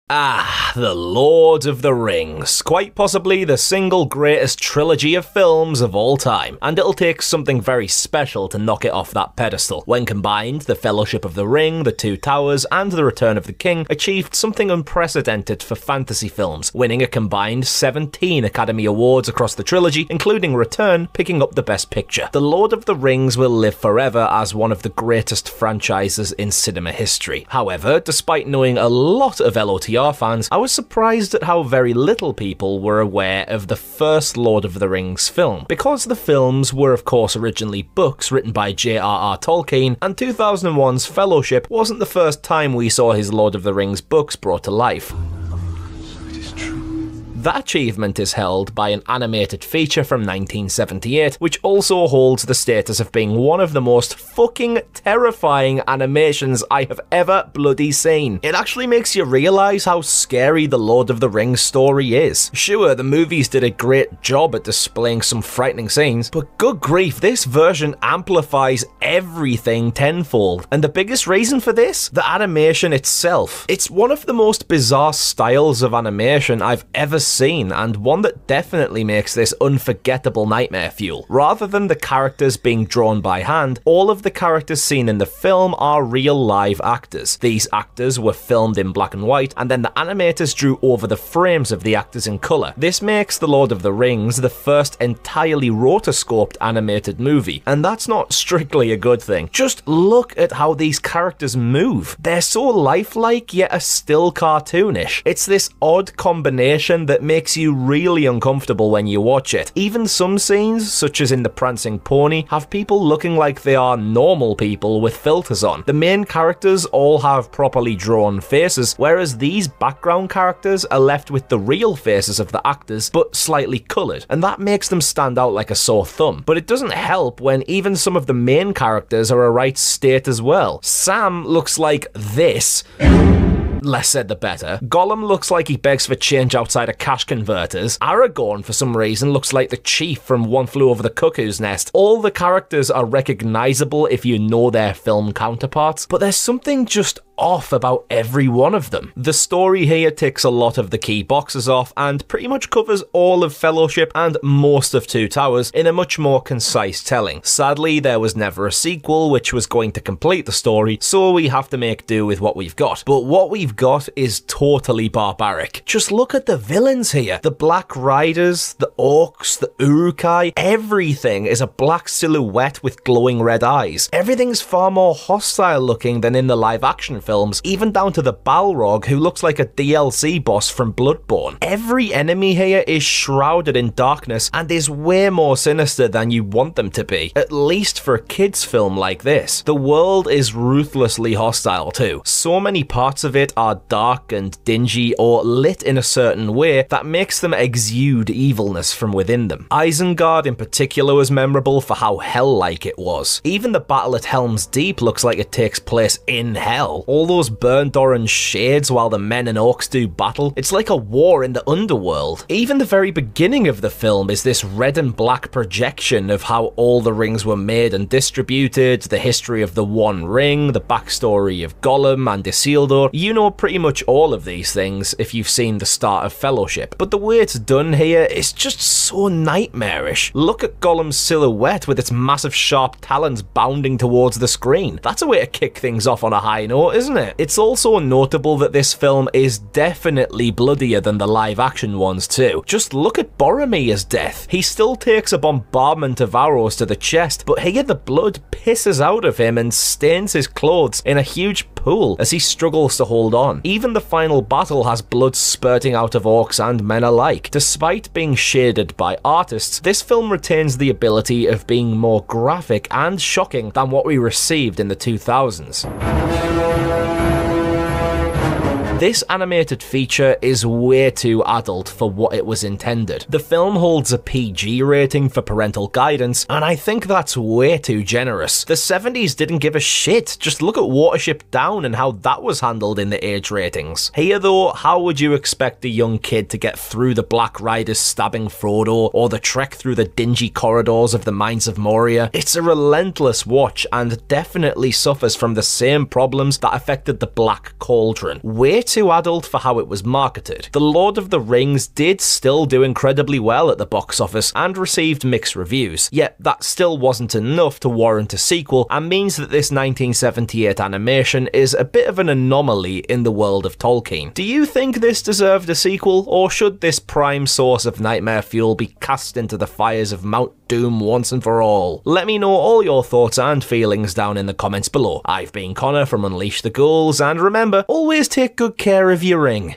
Ah, The Lord of the Rings, quite possibly the single greatest trilogy of films of all time, and it'll take something very special to knock it off that pedestal. When combined, The Fellowship of the Ring, The Two Towers, and The Return of the King achieved something unprecedented for fantasy films, winning a combined 17 Academy Awards across the trilogy, including Return picking up the Best Picture. The Lord of the Rings will live forever as one of the greatest franchises in cinema history. However, despite knowing a lot of LOTR fans, I was surprised at how very little people were aware of the first Lord of the Rings film. Because the films were of course originally books written by J.R.R. Tolkein, and 2001's Fellowship wasn't the first time we saw his Lord of the Rings books brought to life. That achievement is held by an animated feature from 1978, which also holds the status of being one of the most fucking terrifying animations I have ever bloody seen. It actually makes you realise how scary the Lord of the Rings story is. Sure, the movies did a great job at displaying some frightening scenes, but good grief, this version amplifies everything tenfold. And the biggest reason for this? The animation itself. It's one of the most bizarre styles of animation I've ever seen, and one that definitely makes this unforgettable nightmare fuel. Rather than the characters being drawn by hand, all of the characters seen in the film are real live actors. These actors were filmed in black and white, and then the animators drew over the frames of the actors in colour. This makes The Lord of the Rings the first entirely rotoscoped animated movie, and that's not strictly a good thing. Just look at how these characters move. They're so lifelike, yet are still cartoonish. It's this odd combination that makes you really uncomfortable when you watch it. Even some scenes, such as in The Prancing Pony, have people looking like they are normal people with filters on. The main characters all have properly drawn faces, whereas these background characters are left with the real faces of the actors, but slightly coloured, and that makes them stand out like a sore thumb. But it doesn't help when even some of the main characters are a right state as well. Sam looks like this. Less said the better. Gollum looks like he begs for change outside of cash converters. Aragorn, for some reason, looks like the chief from One Flew Over the Cuckoo's Nest. All the characters are recognisable if you know their film counterparts, but there's something just off about every one of them. The story here ticks a lot of the key boxes off and pretty much covers all of Fellowship and most of Two Towers in a much more concise telling. Sadly, there was never a sequel which was going to complete the story, so we have to make do with what we've got. But what we've got is totally barbaric. Just look at the villains here. The Black Riders, the Orcs, the Uruk-hai, everything is a black silhouette with glowing red eyes. Everything's far more hostile looking than in the live action films, even down to the Balrog, who looks like a DLC boss from Bloodborne. Every enemy here is shrouded in darkness and is way more sinister than you want them to be, at least for a kids film like this. The world is ruthlessly hostile too. So many parts of it are dark and dingy or lit in a certain way that makes them exude evilness from within them. Isengard in particular was memorable for how hell-like it was. Even the battle at Helm's Deep looks like it takes place in hell. All those burnt orange shades while the men and orcs do battle. It's like a war in the underworld. Even the very beginning of the film is this red and black projection of how all the rings were made and distributed, the history of the One Ring, the backstory of Gollum and Isildur. You know pretty much all of these things if you've seen the start of Fellowship. But the way it's done here is just so nightmarish. Look at Gollum's silhouette with its massive sharp talons bounding towards the screen. That's a way to kick things off on a high note, isn't it? It's also notable that this film is definitely bloodier than the live action ones too. Just look at Boromir's death. He still takes a bombardment of arrows to the chest, but here the blood pisses out of him and stains his clothes in a huge pool as he struggles to hold on. Even the final battle has blood spurting out of orcs and men alike. Despite being shaded by artists, this film retains the ability of being more graphic and shocking than what we received in the 2000s. This animated feature is way too adult for what it was intended. The film holds a PG rating for parental guidance, and I think that's way too generous. The 70s didn't give a shit. Just look at Watership Down and how that was handled in the age ratings. Here though, how would you expect a young kid to get through the Black Riders stabbing Frodo, or the trek through the dingy corridors of the Mines of Moria? It's a relentless watch and definitely suffers from the same problems that affected the Black Cauldron. Wait too adult for how it was marketed. The Lord of the Rings did still do incredibly well at the box office and received mixed reviews, yet that still wasn't enough to warrant a sequel and means that this 1978 animation is a bit of an anomaly in the world of Tolkien. Do you think this deserved a sequel, or should this prime source of nightmare fuel be cast into the fires of Mount Doom once and for all? Let me know all your thoughts and feelings down in the comments below. I've been Connor from Unleash the Ghouls, and remember, always take good care of your ring.